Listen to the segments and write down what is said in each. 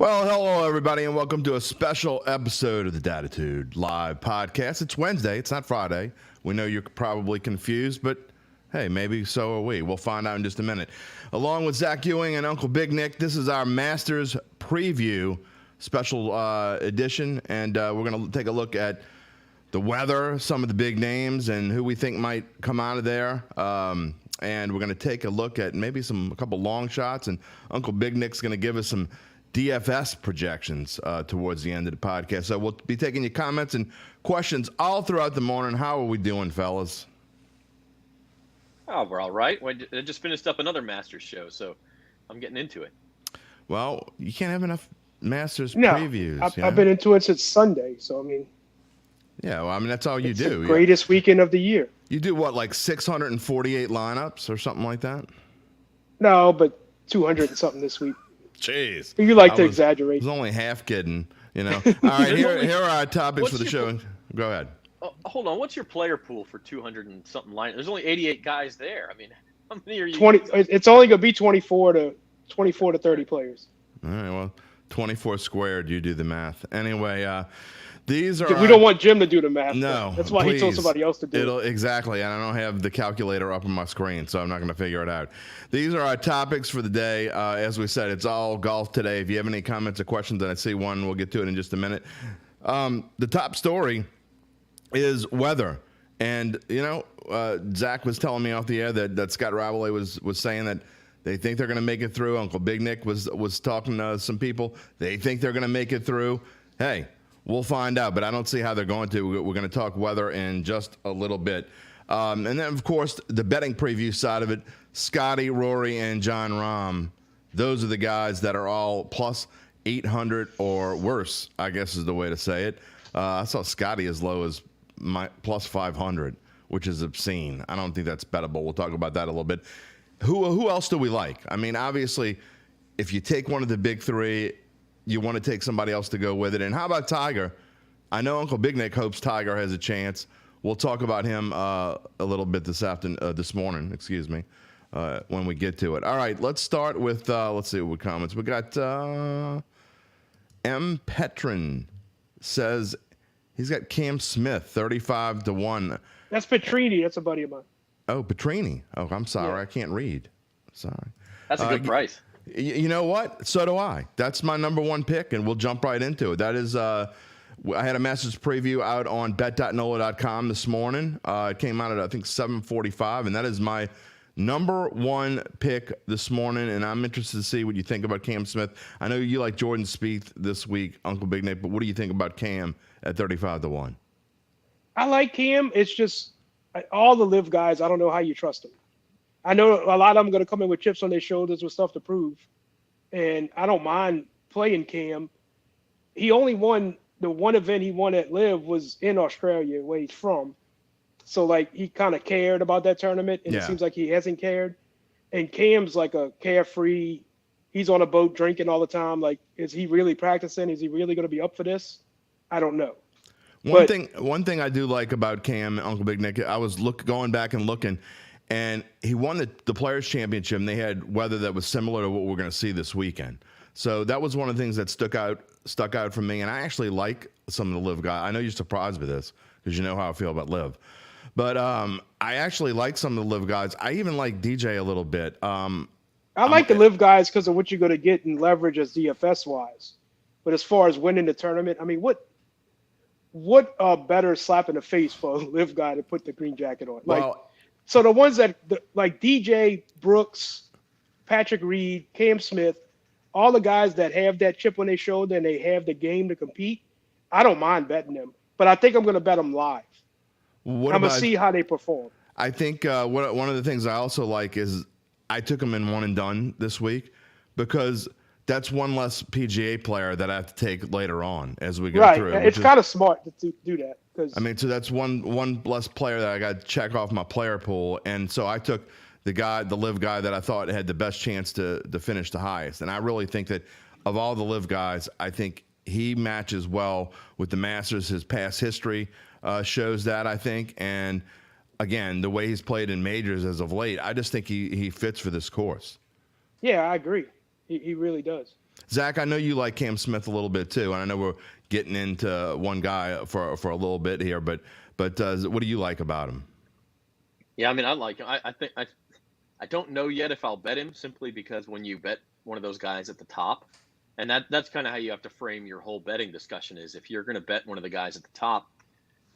Well, hello, everybody, and welcome to a special episode of the Dattitude live podcast. It's Wednesday. It's not Friday. We know you're probably confused, but hey, maybe so are we. We'll find out in just a minute. Along with Zach Ewing and Uncle Big Nick, this is our Masters preview special edition, and we're going to take a look at the weather, some of the big names, and who we think might come out of there. And we're going to take a look at maybe a couple long shots, and Uncle Big Nick's going to give us some DFS projections towards the end of the podcast. So we'll be taking your comments and questions all throughout the morning. How are we doing, fellas? Oh, we're all right. I just finished up another Masters show, so I'm getting into it. Well, you can't have enough Masters No, previews. I've been into it since Sunday, so I mean. Yeah, well, I mean, that's all you do. The greatest weekend of the year. You do what, like 648 lineups or something like that? No, but 200 and something this week. Jeez. You like to exaggerate. I was only half kidding, you know. All right, here are our topics for the show. Go ahead. Oh, hold on. What's your player pool for 200 and something line? There's only 88 guys there. I mean, how many are you? 20. It's only going to be 24 to 30 players. All right, well, 24 squared. You do the math. Anyway, these are. We don't want Jim to do the math. No, that's why he told somebody else to do it. Exactly, and I don't have the calculator up on my screen, so I'm not going to figure it out. These are our topics for the day. As we said, it's all golf today. If you have any comments or questions, and I see one, we'll get to it in just a minute. The top story is weather, and you know, Zach was telling me off the air that Scott Raveley was saying that they think they're going to make it through. Uncle Big Nick was talking to some people. They think they're going to make it through. Hey. We'll find out, but I don't see how they're going to. We're going to talk weather in just a little bit. And then, of course, the betting preview side of it, Scotty, Rory, and John Rahm. Those are the guys that are all plus 800 or worse, I guess is the way to say it. I saw Scotty as low as plus 500, which is obscene. I don't think that's bettable. We'll talk about that a little bit. Who else do we like? I mean, obviously, if you take one of the big three, you want to take somebody else to go with it. And how about Tiger? I know Uncle Big Nick hopes Tiger has a chance. We'll talk about him a little bit this morning, when we get to it. All right, let's start with, let's see what comments. We got M. Petrin says he's got Cam Smith, 35-1. That's Petrini. That's a buddy of mine. Oh, Petrini. Oh, I'm sorry. Yeah. I can't read. Sorry. That's a good price. You know what? So do I. That's my number one pick, and we'll jump right into it. That is, I had a Masters preview out on bet.nola.com this morning. It came out at, I think, 7:45, and that is my number one pick this morning, and I'm interested to see what you think about Cam Smith. I know you like Jordan Spieth this week, Uncle Big Nick, but what do you think about Cam at 35-1? I like Cam. It's just all the live guys, I don't know how you trust them. I know a lot of them are going to come in with chips on their shoulders with stuff to prove, and I don't mind playing Cam. He only won the one event he won at Live was in Australia, where he's from. So, like, he kind of cared about that tournament, and It seems like he hasn't cared. And Cam's like a carefree. He's on a boat drinking all the time. Like, is he really practicing? Is he really going to be up for this? I don't know. One thing I do like about Cam, Uncle Big Nick, I was going back and looking. And he won the Players' Championship, and they had weather that was similar to what we're going to see this weekend. So that was one of the things that stuck out for me. And I actually like some of the Live guys. I know you're surprised by this because you know how I feel about Live. But I actually like some of the Live guys. I even like DJ a little bit. I like the Live guys because of what you're going to get in leverage as DFS-wise. But as far as winning the tournament, I mean, what better slap in the face for a Live guy to put the green jacket on? So the ones like DJ, Brooks, Patrick Reed, Cam Smith, all the guys that have that chip on their shoulder and they have the game to compete, I don't mind betting them. But I think I'm going to bet them live. I'm going to see how they perform. I think one of the things I also like is I took them in one and done this week because that's one less PGA player that I have to take later on as we go through. Right. It's kind of smart to do that. I mean, so that's one less player that I got to check off my player pool. And so I took the Live guy that I thought had the best chance to finish the highest. And I really think that of all the Live guys, I think he matches well with the Masters. His past history shows that, I think. And again, the way he's played in majors as of late, I just think he fits for this course. Yeah, I agree. He really does. Zach, I know you like Cam Smith a little bit too, and I know we're getting into one guy for a little bit here, but what do you like about him? Yeah, I mean, I like him. I think I don't know yet if I'll bet him, simply because when you bet one of those guys at the top, and that's kind of how you have to frame your whole betting discussion, is if you're going to bet one of the guys at the top,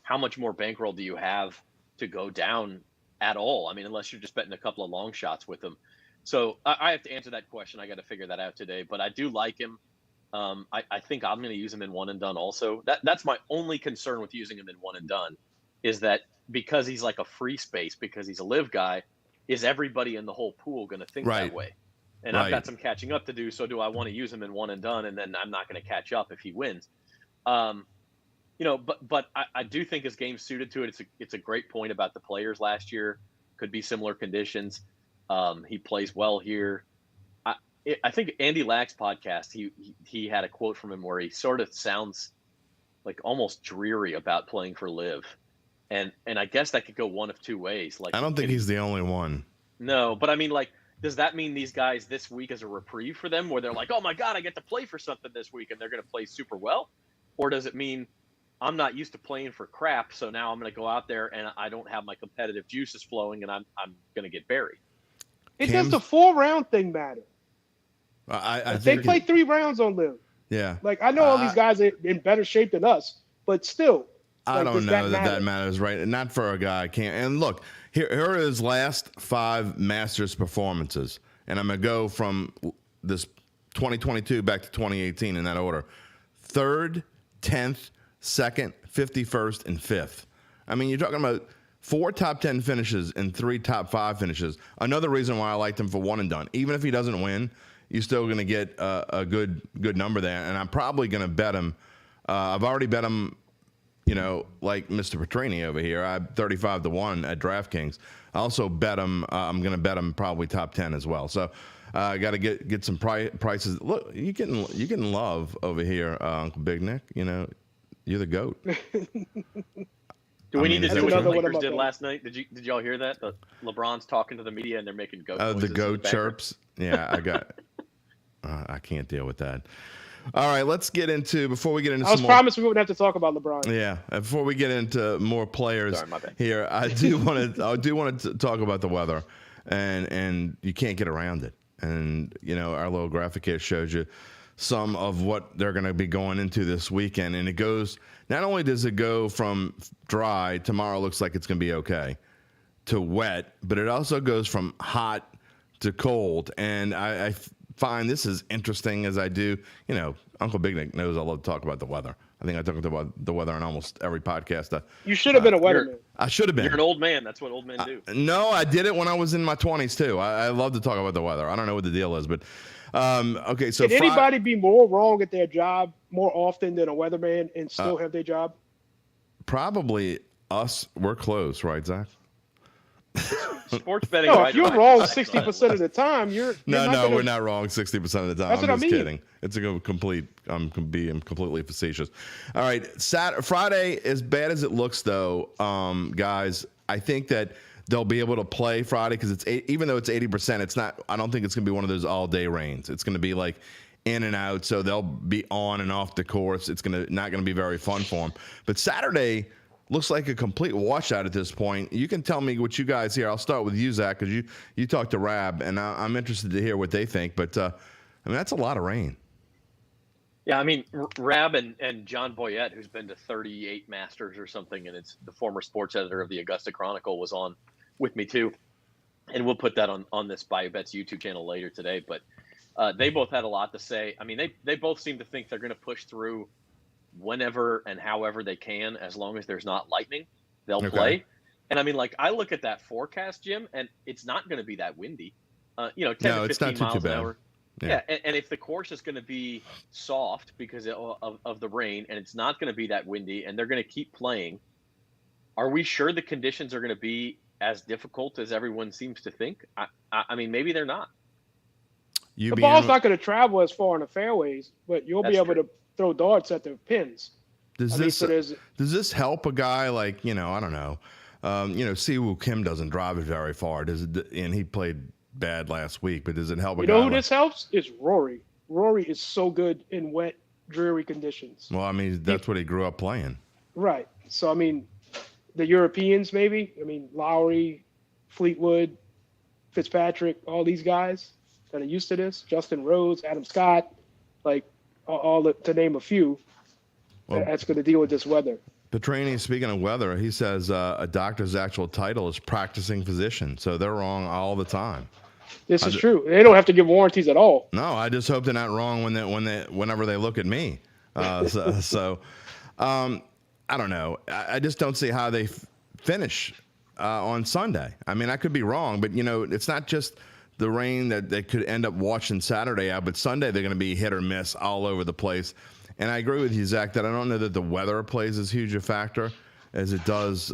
how much more bankroll do you have to go down at all? I mean, unless you're just betting a couple of long shots with him. So I have to answer that question. I got to figure that out today, but I do like him. I think I'm going to use him in one and done also. That's my only concern with using him in one and done, is that because he's like a free space, because he's a live guy, is everybody in the whole pool going to think that way? And I've got some catching up to do. So do I want to use him in one and done, and then I'm not going to catch up if he wins? But I do think his game's suited to it. It's a great point about the players last year. Could be similar conditions. He plays well here. I think Andy Lack's podcast, he had a quote from him where he sort of sounds like almost dreary about playing for Liv. And I guess that could go one of two ways. Like, I don't think he's the only one. No, but I mean, like, does that mean these guys this week is a reprieve for them, where they're like, oh my God, I get to play for something this week, and they're going to play super well? Or does it mean I'm not used to playing for crap, so now I'm going to go out there and I don't have my competitive juices flowing, and I'm going to get buried? Does the 4-round thing matter? I they think play 3 rounds on Liv. Yeah. Like, I know all these guys are in better shape than us, but still. I don't know that matters, right? Not for a guy. Can't. And look, here are his last 5 Masters performances, and I'm gonna go from this 2022 back to 2018 in that order: 3rd, 10th, 2nd, 51st, and 5th. I mean, you're talking about 4 top 10 finishes and 3 top 5 finishes. Another reason why I liked him for one and done. Even if he doesn't win, you're still going to get a good number there. And I'm probably going to bet him. I've already bet him, like Mr. Petrini over here. I'm 35-1 at DraftKings. I also bet him. I'm going to bet him probably top 10 as well. So I got to get some prices. Look, you getting love over here, Uncle Big Nick. You're the GOAT. Do we need to do what the Lakers did last night? Did y'all hear that? LeBron's talking to the media and they're making goat noises. The goat chirps. Yeah, I got. I can't deal with that. All right, let's get into before we get into. I was promised we wouldn't have to talk about LeBron. Yeah, before we get into more players. Sorry, my bad. Here, I do want to talk about the weather, and you can't get around it. And our little graphic here shows you some of what they're going to be going into this weekend, and it goes. Not only does it go from dry, tomorrow looks like it's going to be okay, to wet, but it also goes from hot to cold. And I find this is interesting, as I do. Uncle Big Nick knows I love to talk about the weather. I think I talk about the weather on almost every podcast. You should have been a weatherman. I should have been. You're an old man. That's what old men do. No, I did it when I was in my 20s, too. I love to talk about the weather. I don't know what the deal is, but okay. So can anybody be more wrong at their job more often than a weatherman and still have their job? Probably us. We're close, right, Zach? Sports betting. No, if you're wrong 60% of the time, you're we're not wrong 60% of the time. That's what I mean. Kidding. It's a complete. I'm completely facetious. All right, Friday, as bad as it looks, though, guys, I think that they'll be able to play Friday because even though it's 80%, it's not. I don't think it's going to be one of those all-day rains. It's going to be like in and out, so they'll be on and off the course. It's not going to be very fun for them. But Saturday looks like a complete washout at this point. You can tell me what you guys hear. I'll start with you, Zach, because you talked to Rab, and I'm interested to hear what they think. But that's a lot of rain. Yeah, I mean, Rab and John Boyette, who's been to 38 Masters or something, and it's the former sports editor of the Augusta Chronicle, was on with me too. And we'll put that on this Bayou Bets YouTube channel later today. But they both had a lot to say. I mean, they both seem to think they're going to push through whenever and however they can, as long as there's not lightning, they'll play. And I mean, like, I look at that forecast, Jim, and it's not going to be that windy. 10 to 15 miles an hour. Yeah. And if the course is going to be soft because of the rain, and it's not going to be that windy, and they're going to keep playing, are we sure the conditions are going to be as difficult as everyone seems to think? I mean, maybe they're not. The ball's not going to travel as far in the fairways, but you'll be able to throw darts at the pins. Does this help a guy like, I don't know, Siwoo Kim doesn't drive it very far, and he played bad last week, but does it help a guy? Who this helps? It's Rory. Rory is so good in wet, dreary conditions. Well, I mean, that's what he grew up playing. Right. So, I mean, the Europeans, maybe. I mean, Lowry, Fleetwood, Fitzpatrick, all these guys that are used to this. Justin Rhodes, Adam Scott, like to name a few. Well, That's going to deal with this weather. Petrini, speaking of weather, he says a doctor's actual title is practicing physician. So they're wrong all the time. This is true. They don't have to give warranties at all. No, I just hope they're not wrong whenever they look at me. I don't know. I just don't see how they finish on Sunday. I mean, I could be wrong, but it's not just the rain that they could end up washing Saturday out, but Sunday they're going to be hit or miss all over the place. And I agree with you, Zach, that I don't know that the weather plays as huge a factor as it does.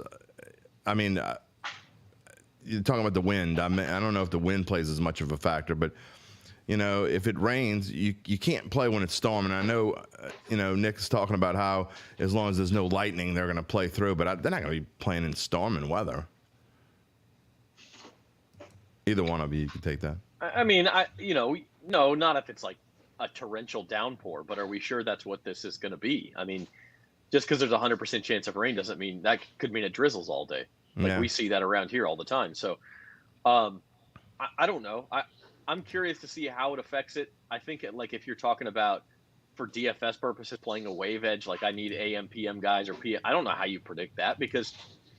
I mean, you're talking about the wind. I don't know if the wind plays as much of a factor, but if it rains, you can't play when it's storming. I know, Nick's talking about how as long as there's no lightning, they're going to play through, but they're not going to be playing in storming weather. Either one of you can take that. I mean, no, not if it's like a torrential downpour, but are we sure that's what this is going to be? I mean, just because there's a 100% chance of rain doesn't mean that could mean it drizzles all day. Like we see that around here all the time. So, I don't know. I'm curious to see how it affects it. I think if you're talking about for DFS purposes, playing a wave edge, like I need AM, PM guys or PM. I don't know how you predict that because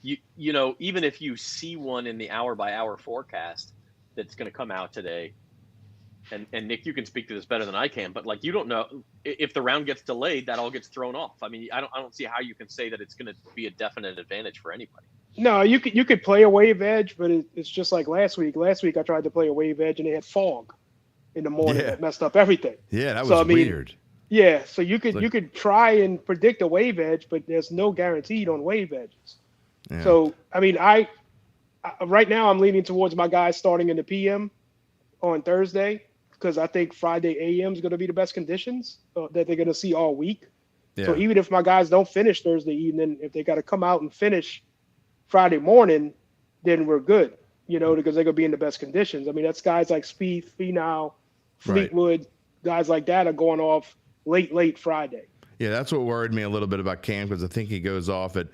even if you see one in the hour by hour forecast that's going to come out today, and Nick, you can speak to this better than I can, but you don't know if the round gets delayed, that all gets thrown off. I mean, I don't see how you can say that it's going to be a definite advantage for anybody. No, you could play a wave edge, but it's just like last week. Last week I tried to play a wave edge and they had fog in the morning that messed up everything. Yeah, that was weird. Yeah, so you could try and predict a wave edge, but there's no guaranteed on wave edges. Yeah. So I mean, I right now I'm leaning towards my guys starting in the PM on Thursday because I think Friday AM is going to be the best conditions that they're going to see all week. Yeah. So even if my guys don't finish Thursday evening, if they got to come out and finish Friday morning, then we're good, because they're going to be in the best conditions. I mean, that's guys like Spieth, Finau, Fleetwood, guys like that are going off late Friday. Yeah, that's what worried me a little bit about Cam because I think he goes off at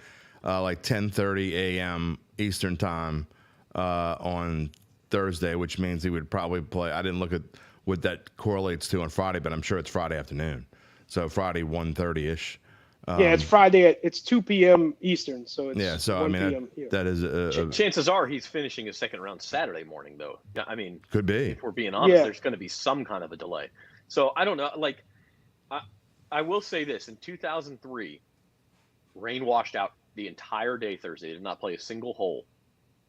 10:30 a.m. Eastern time on Thursday, which means he would probably play. I didn't look at what that correlates to on Friday, but I'm sure it's Friday afternoon. So Friday 1:30-ish. Yeah, it's Friday it's 2 p.m. Eastern, so it's so 1 I mean p.m. that is chances are he's finishing his second round Saturday morning, though. I mean, could be. If we're being honest, there's going to be some kind of a delay. So I don't know. I will say this: in 2003, rain washed out the entire day Thursday. They did not play a single hole,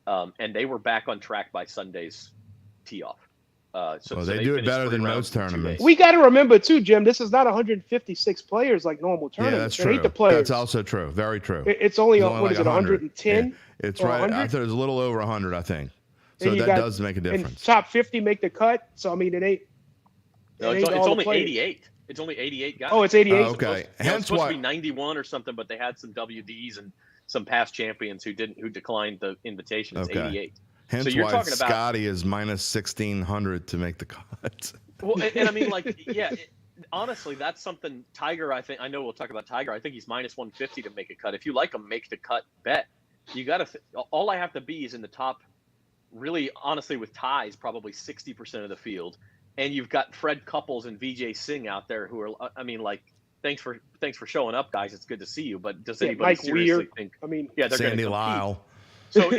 and they were back on track by Sunday's tee off. So they do it better than most tournaments. We got to remember too, Jim. This is not 156 players like normal tournaments. Yeah, that's true. The players. That's also true. Very true. It's only what is it? 110. Yeah. It's right. 100? I thought it was a little over 100. I think. So that does make a difference. And top 50 make the cut. So I mean, it ain't. No, it's only 88. It's only 88 guys. Oh, it's 88. Okay. Hence supposed to be 91 or something, but they had some WDs and some past champions who declined the invitation. It's 88. Hence so you're why talking about Scotty is minus 1,600 to make the cut. Well, and I mean, honestly, that's something Tiger, I know we'll talk about Tiger. I think he's minus 150 to make a cut. If you like him, make the cut bet. You got to, all I have to be is in the top, really, honestly, with ties, probably 60% of the field. And you've got Fred Couples and Vijay Singh out there who are, I mean, thanks for showing up, guys. It's good to see you. But does anybody seriously think? I mean, they're Sandy Lyle. So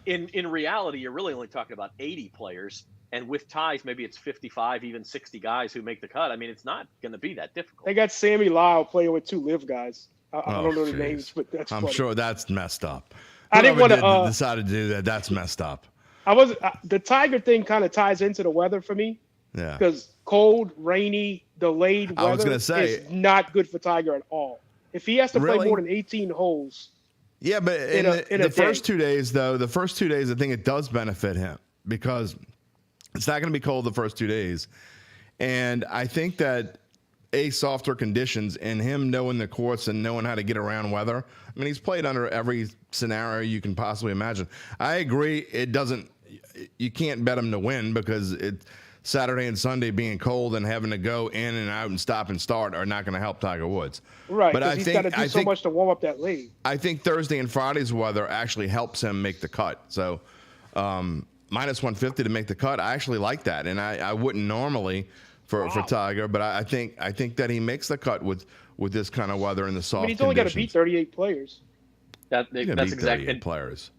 in reality, you're really only talking about 80 players, and with ties, maybe it's 55, even 60 guys who make the cut. I mean, it's not going to be that difficult. They got Sammy Lyle playing with 2 live guys. I don't know the names, but that's. I'm sure that's messed up. I didn't want to decided to do that. That's messed up. The Tiger thing kind of ties into the weather for me. Yeah. Because cold, rainy, delayed weather I was gonna say, is not good for Tiger at all. If he has to play more than 18 holes. Yeah, but in the first 2 days, though, I think it does benefit him because it's not going to be cold the first 2 days. And I think that softer conditions and him knowing the course and knowing how to get around weather. I mean, he's played under every scenario you can possibly imagine. I agree. You can't bet him to win because Saturday and Sunday being cold and having to go in and out and stop and start are not going to help Tiger Woods. Right, But because I he's think got to do so much to warm up that lead. I think Thursday and Friday's weather actually helps him make the cut. So minus 150 to make the cut, I actually like that, and I wouldn't normally for Tiger, but I think that he makes the cut with this kind of weather and the soft. He's only got to beat 38 players. That's exactly players.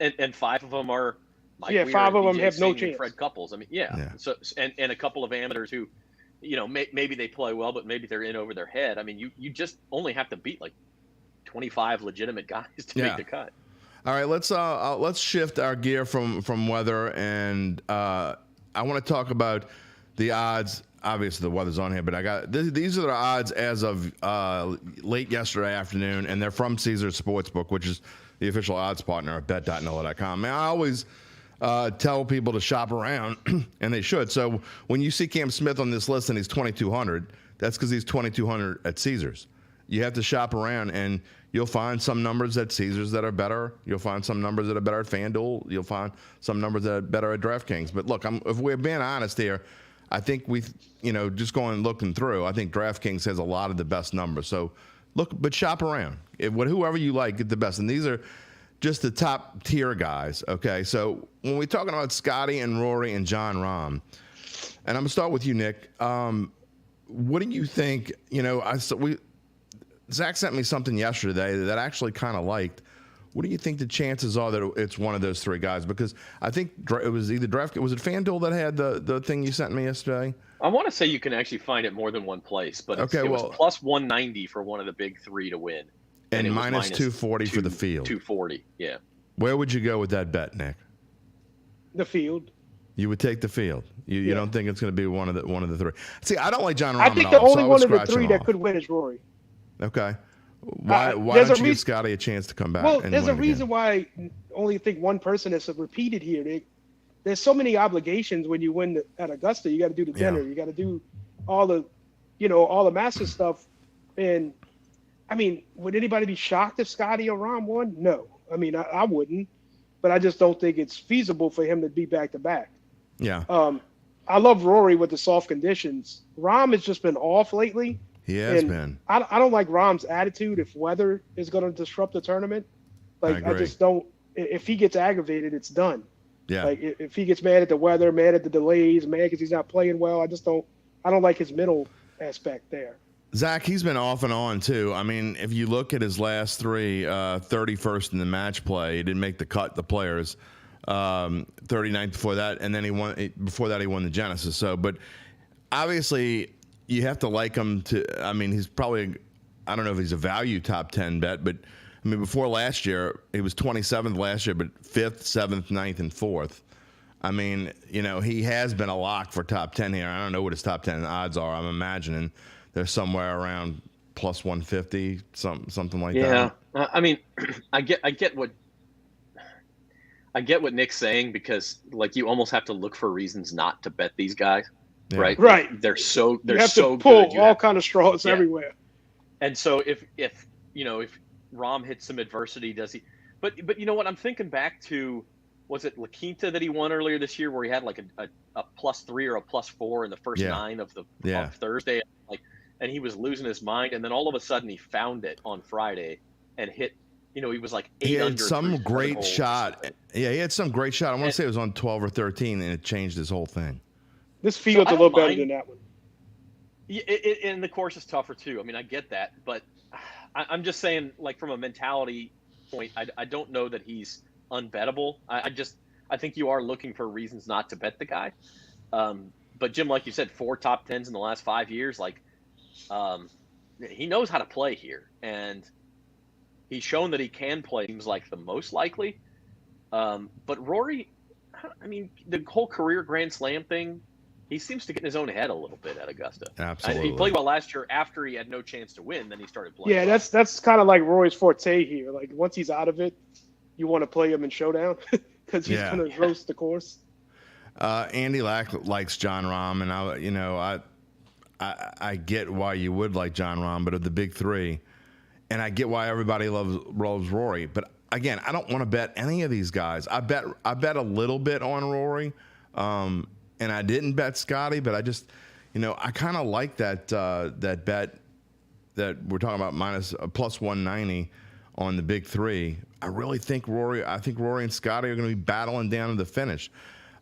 And 5 of them are. Mike 5 of them have no chance. Fred Couples. I mean, yeah. So and a couple of amateurs who, maybe they play well, but maybe they're in over their head. I mean, you just only have to beat like 25 legitimate guys to make the cut. All right, let's shift our gear from weather, and I want to talk about the odds. Obviously, the weather's on here, but these are the odds as of late yesterday afternoon, and they're from Caesars Sportsbook, which is the official odds partner of bet.nola.com. I always tell people to shop around, and they should. So when you see Cam Smith on this list and he's 2,200, that's because he's 2,200 at Caesars. You have to shop around, and you'll find some numbers at Caesars that are better. You'll find some numbers that are better at FanDuel. You'll find some numbers that are better at DraftKings. But look, if we're being honest here, I think just looking through, I think DraftKings has a lot of the best numbers. So look, but shop around. Whoever you like, get the best. And these are just the top tier guys. Okay, so when we're talking about Scotty and Rory and Jon Rahm, and I'm gonna start with you, Nick. What do you think? Zach sent me something yesterday that I actually kind of liked. What do you think the chances are that it's one of those 3 guys? Because I think it was either DraftKings. Was it FanDuel that had the thing you sent me yesterday? I want to say you can actually find it more than one place, but it was plus 190 for one of the big 3 to win. And minus 240 for the field. 240, yeah. Where would you go with that bet, Nick? The field. You would take the field. You don't think it's going to be one of the 3? See, I don't like Jon Rahm. I think the only one of the 3 that could win is Rory. Okay. Why don't you give Scotty a chance to come back? Well, there's a reason why I only think one person has repeated here. There's so many obligations when you win at Augusta. You got to do the dinner. You got to do all the, all the Masters stuff. And I mean, would anybody be shocked if Scotty or Rahm won? No. I mean, I wouldn't, but I just don't think it's feasible for him to be back to back. Yeah. I love Rory with the soft conditions. Rahm has just been off lately. He has been. I don't like Rahm's attitude if weather is going to disrupt the tournament. Like, I just don't. If he gets aggravated, it's done. Yeah. Like, if he gets mad at the weather, mad at the delays, mad because he's not playing well, I don't like his mental aspect there. Zach, he's been off and on, too. I mean, if you look at his last 3, 31st in the match play, he didn't make the cut, the players. 39th before that, and then he won the Genesis. So, but obviously, you have to like him to. I mean, he's probably. I don't know if he's a value top 10 bet, but I mean, before last year, he was 27th last year, but 5th, 7th, 9th, and 4th. I mean, he has been a lock for top 10 here. I don't know what his top 10 odds are. I'm imagining they're somewhere around plus 150, something like that. Yeah, I mean, I get what Nick's saying, because like you almost have to look for reasons not to bet these guys. Yeah. Right. Right. They're so you have to pull all kind of straws everywhere. And so if Rahm hits some adversity, does he? But you know what? I'm thinking back to, was it La Quinta that he won earlier this year, where he had like a +3 or a +4 in the first 9 of Thursday, and he was losing his mind, and then all of a sudden he found it on Friday and hit. He was like 8 He had under some great holes. shot. Yeah, he had some great shot. I want to say it was on 12 or 13, and it changed his whole thing. This field's a little better than that one. Yeah, and the course is tougher too. I mean, I get that, but I'm just saying, like, from a mentality point, I don't know that he's unbettable. I think you are looking for reasons not to bet the guy. But Jim, like you said, 4 top 10s in the last 5 years. Like, he knows how to play here, and he's shown that he can play. Seems like the most likely. But Rory, I mean, the whole career Grand Slam thing, he seems to get in his own head a little bit at Augusta. Absolutely. He played well last year after he had no chance to win. Then he started playing. Yeah, that's kind of like Rory's forte here. Like, once he's out of it, you want to play him in showdown because he's going to roast the course. Andy likes Jon Rahm, and I get why you would like Jon Rahm, but of the big 3, and I get why everybody loves Rory. But again, I don't want to bet any of these guys. I bet a little bit on Rory. and I didn't bet Scotty, but I just, I kind of like that that bet that we're talking about minus plus 190 on the big three. I really think Rory and Scotty are going to be battling down to the finish.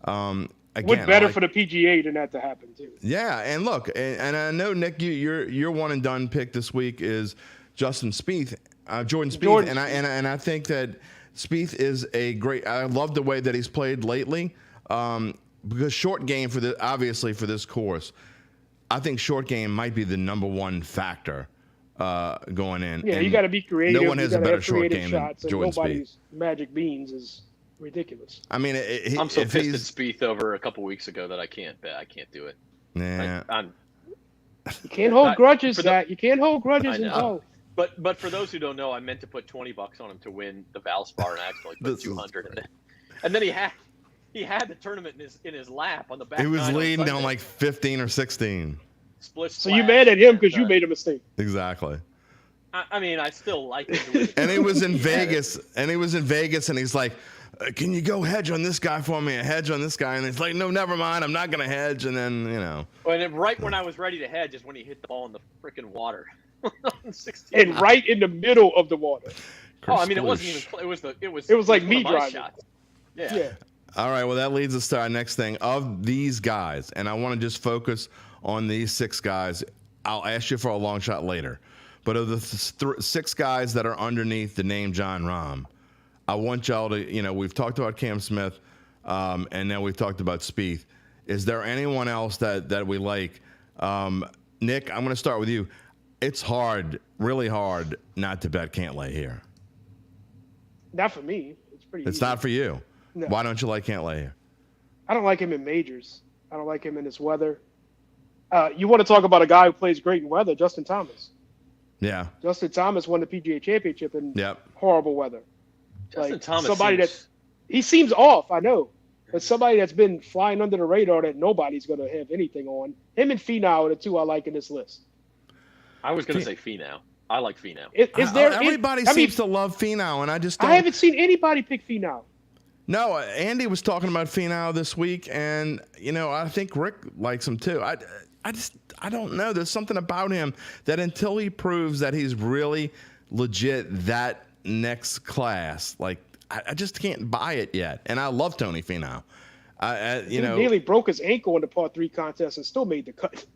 Again, what's better for the PGA than that to happen too? Yeah, and look, and I know Nick, your one and done pick this week is Jordan Spieth, and I think that Spieth is a great. I love the way that he's played lately, because short game obviously for this course, I think short game might be the number one factor going in. Yeah, you got to be creative. No one has a better short game shots, than Jordan Spieth. Nobody's magic beans is ridiculous. I mean, I'm so pissed at Spieth over a couple weeks ago that I can't bet. I can't do it. Yeah. You can't hold grudges, Zach. You can't hold grudges. I know. But for those who don't know, I meant to put $20 on him to win the Valspar and accidentally put 200 in it. And then he had the tournament in his lap on the back. He was leading down like 15 or 16. So you mad at him because you made a mistake. Exactly. I mean, I still like him. And he was in Vegas, and he's like, can you go hedge on this guy for me? A hedge on this guy, and it's like, no, never mind. I'm not gonna hedge. And then And then right when I was ready to hedge is when he hit the ball in the freaking water. 16. And right in the middle of the water. I mean, it wasn't even. It was like me driving. Shots. Yeah. All right. Well, that leads us to our next thing of these guys, and I want to just focus on these 6 guys. I'll ask you for a long shot later, but of the 6 guys that are underneath the name Jon Rahm, I want y'all to, we've talked about Cam Smith, and now we've talked about Spieth. Is there anyone else that we like? Nick, I'm going to start with you. It's hard, really hard, not to bet Cantlay here. Not for me. It's pretty easy. Not for you. No. Why don't you like Cantlay here? I don't like him in majors. I don't like him in this weather. You want to talk about a guy who plays great in weather, Justin Thomas. Yeah. Justin Thomas won the PGA Championship in Yep. horrible weather. Justin Thomas he seems off, I know, but somebody that's been flying under the radar that nobody's going to have anything on. Him and Finau are the 2 I like in this list. I was going to say Finau. I like Finau. Everybody seems to love Finau, and I just don't. I haven't seen anybody pick Finau. No, Andy was talking about Finau this week, and I think Rick likes him too. I don't know. There's something about him that until he proves that he's really legit that next class, like I just can't buy it yet. And I love Tony Finau. He nearly broke his ankle in the par 3 contest and still made the cut.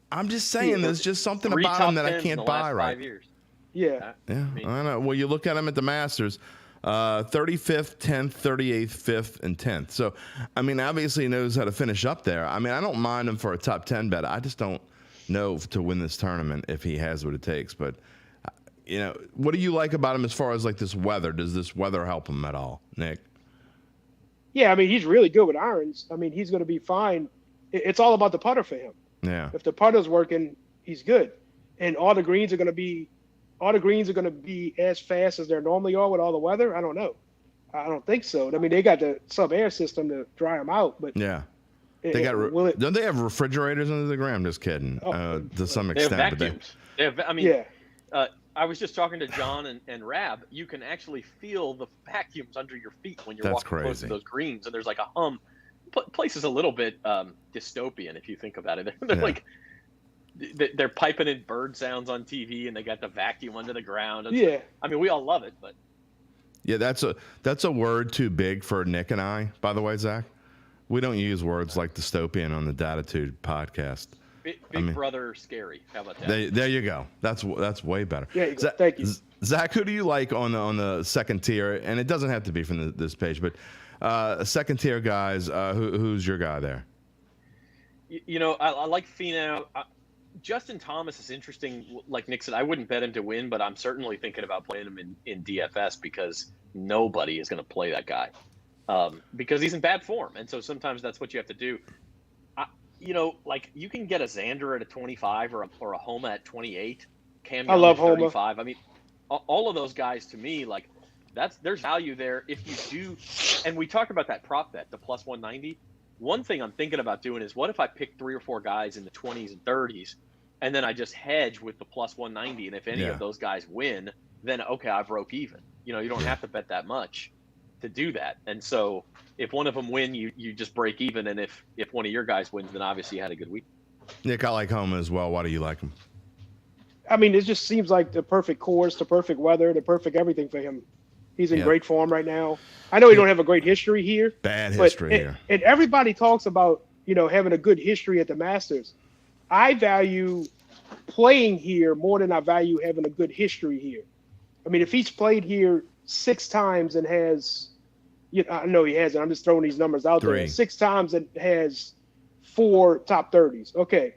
I'm just saying, there's just something about him that I can't buy right. 5 years. Yeah. Yeah, I don't know. Well, you look at him at the Masters, 35th, 10th, 38th, 5th, and 10th. So, I mean, obviously he knows how to finish up there. I mean, I don't mind him for a top 10 bet. I just don't know to win this tournament if he has what it takes. But, what do you like about him as far as like this weather? Does this weather help him at all, Nick? Yeah, I mean, he's really good with irons. I mean, he's going to be fine. It's all about the putter for him. Yeah. If the putter's working, he's good. And all the greens are going to be as fast as they normally are with all the weather. I don't know. I don't think so. I mean, they got the sub-air system to dry them out, but yeah, don't they have refrigerators under the ground? I'm just kidding. To some extent, they have vacuums. Yeah. I was just talking to John and Rab. You can actually feel the vacuums under your feet when you're walking close to those greens, and there's like a hum. Place is a little bit dystopian if you think about it. They're like they're piping in bird sounds on TV, and they got the vacuum under the ground. I mean, we all love it, but yeah, that's a word too big for Nick and I. By the way, Zach, we don't use words like dystopian on the Dattitude podcast. Big Brother scary. How about that? There you go. That's way better. Yeah, thank you, Zach. Who do you like on the second tier? And it doesn't have to be from this page, but second tier guys. Who's your guy there? I like Finau. Justin Thomas is interesting. Like Nick said, I wouldn't bet him to win, but I'm certainly thinking about playing him in DFS because nobody is going to play that guy because he's in bad form, and so sometimes that's what you have to do. Like you can get a Xander at a 25 or a Homa at 28. Cam Young at 35. Homa. I mean, all of those guys to me, like there's value there if you do. And we talked about that prop bet, the plus 190. One thing I'm thinking about doing is what if I pick 3 or 4 guys in the 20s and 30s, and then I just hedge with the plus 190, and if any of those guys win, then okay, I broke even. You don't have to bet that much. to do that. And so if one of them win, you just break even. And if one of your guys wins, then obviously you had a good week. Nick, I like Homa as well. Why do you like him? I mean, it just seems like the perfect course, the perfect weather, the perfect everything for him. He's in great form right now. I know he don't have a great history here. Bad history here. And everybody talks about, having a good history at the Masters. I value playing here more than I value having a good history here. I mean, if he's played here 6 times and has, I know he hasn't. I'm just throwing these numbers out 3. there. 6 times and has 4 top 30s. Okay.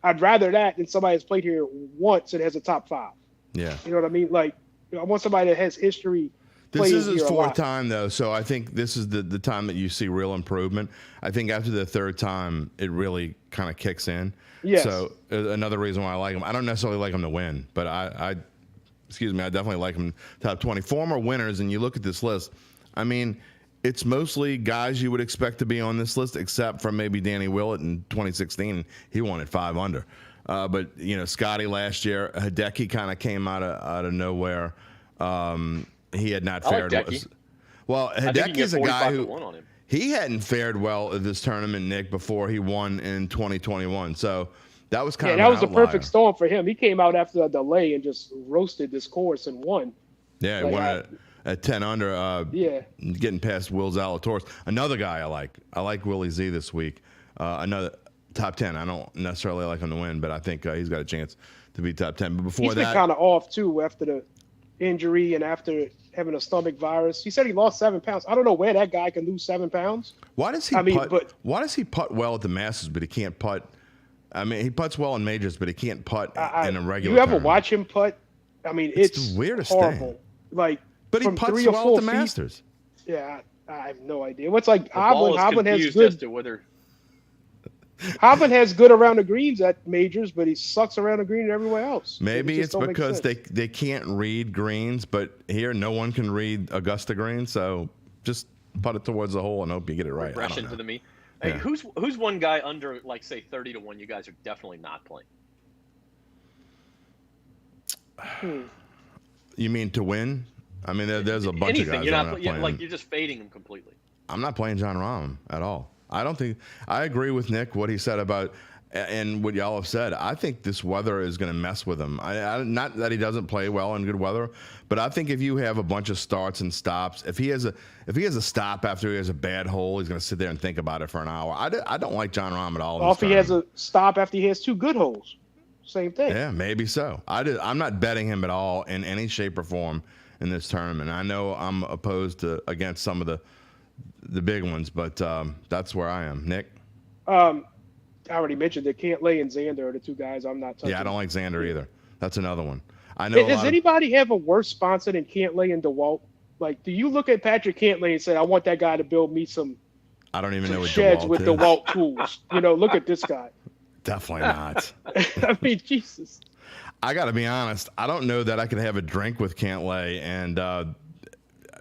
I'd rather that than somebody that's played here once and has a top 5. Yeah. You know what I mean? Like, I want somebody that has history. This is his 4th time, though, so I think this is the time that you see real improvement. I think after the 3rd time, it really kind of kicks in. Yes. So another reason why I like him. I don't necessarily like him to win, but I definitely like him top 20. Former winners, and you look at this list, I mean, it's mostly guys you would expect to be on this list, except for maybe Danny Willett in 2016. He won at 5 under. But, Scotty last year, Hideki kind of came out of nowhere. He had not fared well. Hideki is a guy who he hadn't fared well at this tournament, Nick, before he won in 2021. So that was kind of that was the perfect storm for him. He came out after a delay and just roasted this course and won. Yeah, he won at 10 under. Getting past Will Zalatoris. Another guy I like. I like Willie Z this week. Another top 10. I don't necessarily like him to win, but I think he's got a chance to be top 10. But before he's been kind of off too after the injury and after having a stomach virus. He said he lost 7 pounds. I don't know where that guy can lose 7 pounds. Why does he putt? Why does he putt well at the Masters, but he can't putt? I mean, he putts well in majors, but he can't putt in a regular. You ever watch him putt? I mean, it's the weirdest horrible. thing. Like, but he putts well at the Masters. Yeah, I have no idea. What's like Hovland has good. As to whether Hovland has good around the greens at majors, but he sucks around the green everywhere else. Maybe it's because they can't read greens, but here no one can read Augusta greens, so just putt it towards the hole and hope you get it right. Regression to the mean. Hey, who's one guy under, like, say 30 to 1 you guys are definitely not playing? You mean to win? I mean, there's a bunch of guys. You're not playing. Like, you're just fading them completely. I'm not playing Jon Rahm at all. I don't think I agree with Nick what he said about and what y'all have said. I think this weather is going to mess with him. Not that he doesn't play well in good weather, but I think if you have a bunch of starts and stops, if he has a stop after he has a bad hole, he's going to sit there and think about it for an hour. I don't like Jon Rahm at all. Or if he has a stop after he has 2 good holes, same thing. Yeah, maybe so. I'm not betting him at all in any shape or form in this tournament. I know I'm opposed against some of the big ones, but that's where I am. Nick? I already mentioned that Cantlay and Xander are the 2 guys I'm not touching. Yeah, I don't like Xander either. That's another one. I know. Does anybody have a worse sponsor than Cantlay and DeWalt? Like, do you look at Patrick Cantlay and say, I want that guy to build me some I don't even know what sheds DeWalt with is. DeWalt tools? Look at this guy. Definitely not. I mean, Jesus. I got to be honest. I don't know that I could have a drink with Cantlay. And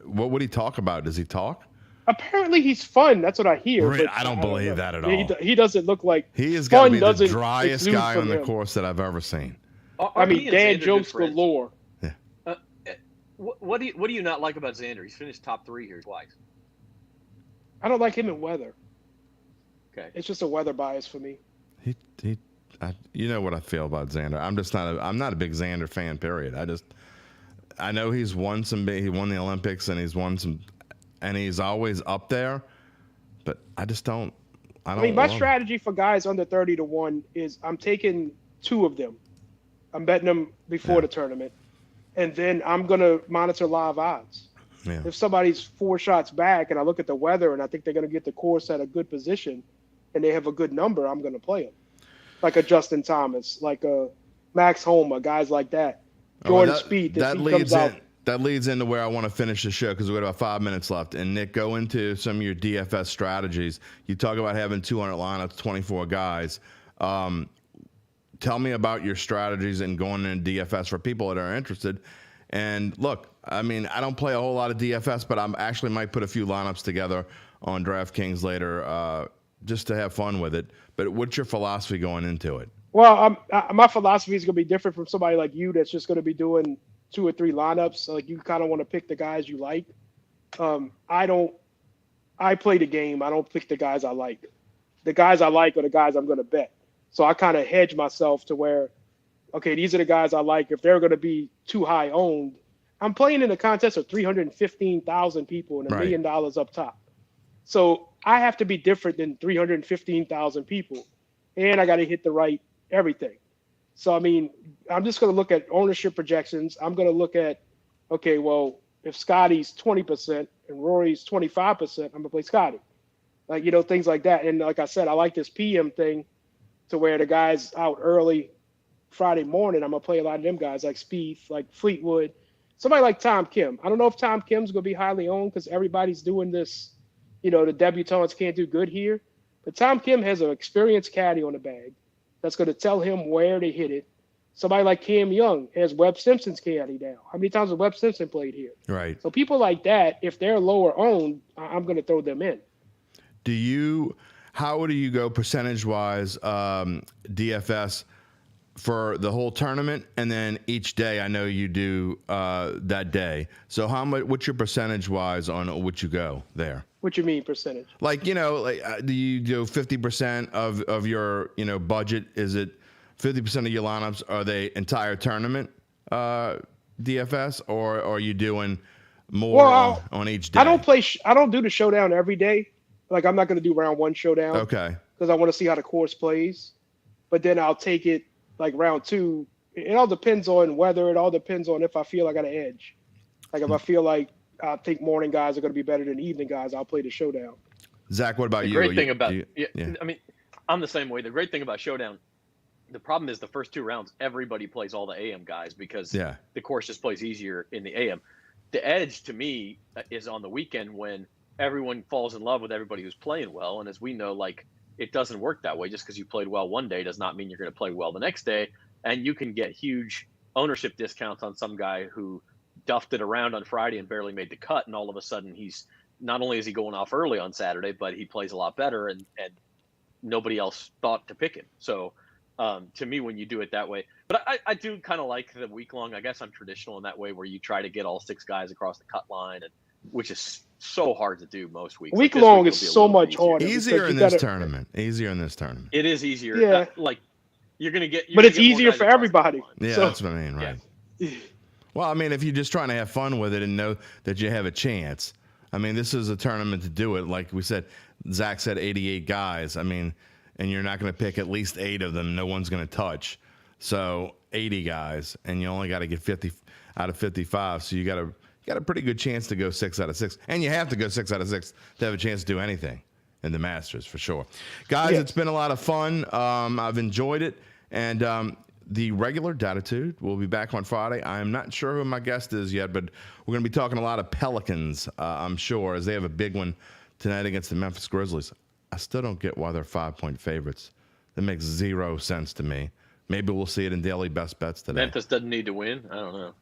what would he talk about? Does he talk? Apparently he's fun. That's what I hear. Really? I don't believe that at all. He doesn't look like he is got to be the driest exude guy on the him. course that I've ever seen. I mean, dad jokes galore. Yeah. What do you not like about Xander? He's finished top 3 here twice. I don't like him in weather. Okay. It's just a weather bias for me. You know what I feel about Xander. I'm not a big Xander fan. Period. I know he's won he won the Olympics and he's won some. And he's always up there, but I just don't. I mean, my strategy for guys under 30 to 1 is I'm taking 2 of them. I'm betting them before the tournament, and then I'm gonna monitor live odds. Yeah. If somebody's 4 shots back, and I look at the weather, and I think they're gonna get the course at a good position, and they have a good number, I'm gonna play them. Like a Justin Thomas, like a Max Homa, guys like that. Jordan Spieth. That leads into where I want to finish the show because we've got about 5 minutes left. And Nick, go into some of your DFS strategies. You talk about having 200 lineups, 24 guys. Tell me about your strategies and going into DFS for people that are interested. And look, I mean, I don't play a whole lot of DFS, but I actually might put a few lineups together on DraftKings later just to have fun with it. But what's your philosophy going into it? Well, my philosophy is going to be different from somebody like you that's just going to be doing 2 or 3 lineups. So, like, you kind of want to pick the guys you like. I play the game. I don't pick the guys I like. The guys I like are the guys I'm going to bet. So I kind of hedge myself to where, okay, these are the guys I like. If they're going to be too high owned, I'm playing in a contest of 315,000 people and $1 million up top. So I have to be different than 315,000 people, and I got to hit the right everything. So, I mean, I'm just going to look at ownership projections. I'm going to look at, okay, well, if Scotty's 20% and Rory's 25%, I'm going to play Scotty. Like, things like that. And like I said, I like this PM thing to where the guys out early Friday morning, I'm going to play a lot of them guys like Spieth, like Fleetwood, somebody like Tom Kim. I don't know if Tom Kim's going to be highly owned because everybody's doing this, the debutants can't do good here. But Tom Kim has an experienced caddy on the bag that's going to tell him where to hit it. Somebody like Cam Young has Webb Simpson's caddy now. How many times has Webb Simpson played here? Right. So people like that, if they're lower owned, I'm going to throw them in. How do you go percentage-wise, DFS for the whole tournament and then each day? I know you do that day. So what's your percentage-wise on what you go there? What you mean percentage? Like, do you do 50% of your, budget? Is it 50% of your lineups? Are they entire tournament DFS, or are you doing more on each day? I don't do the showdown every day. Like, I'm not going to do round one showdown. Okay. Because I want to see how the course plays. But then I'll take it like round two. It all depends on weather. It all depends on if I feel I got an edge. Like, if I feel like I think morning guys are going to be better than evening guys, I'll play the showdown. Zach, what about you? The great thing about I mean, I'm the same way. The great thing about showdown, the problem is the first two rounds, everybody plays all the AM guys because the course just plays easier in the AM. The edge to me is on the weekend when everyone falls in love with everybody who's playing well. And as we know, like, it doesn't work that way. Just because you played well one day does not mean you're going to play well the next day. And you can get huge ownership discounts on some guy who duffed it around on Friday and barely made the cut. And all of a sudden he's not only is he going off early on Saturday, but he plays a lot better and nobody else thought to pick him. So to me, when you do it that way, but I do kind of like the week long. I guess I'm traditional in that way where you try to get all six guys across the cut line, and which is so hard to do most weeks. Week long is so much harder. Easier in this tournament. Easier in this tournament. It is easier. Yeah. Like you're gonna get. But it's easier for everybody. Yeah, that's what I mean, right? Yeah. Well, I mean, if you're just trying to have fun with it and know that you have a chance, I mean, this is a tournament to do it. Like we said, Zach said 88 guys. I mean, and you're not going to pick at least 8 of them. No one's going to touch. So 80 guys, and you only got to get 50 out of 55. So you got a pretty good chance to go 6 out of 6. And you have to go 6 out of 6 to have a chance to do anything in the Masters, for sure. Guys, It's been a lot of fun. I've enjoyed it. And the regular Dattitude will be back on Friday. I'm not sure who my guest is yet, but we're going to be talking a lot of Pelicans, I'm sure, as they have a big one tonight against the Memphis Grizzlies. I still don't get why they're 5-point favorites. That makes 0 sense to me. Maybe we'll see it in daily best bets today. Memphis doesn't need to win. I don't know.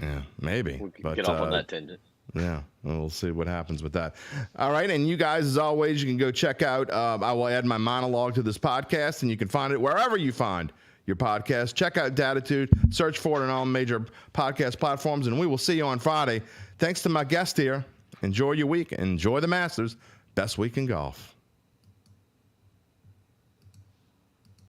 Yeah, maybe. We can get off on that tangent. Yeah, we'll see what happens with that. All right, and you guys, as always, you can go check out, I will add my monologue to this podcast, and you can find it wherever you find your podcast. Check out Dattitude. Search for it on all major podcast platforms, and we will see you on Friday. Thanks to my guest here. Enjoy your week. Enjoy the Masters. Best week in golf.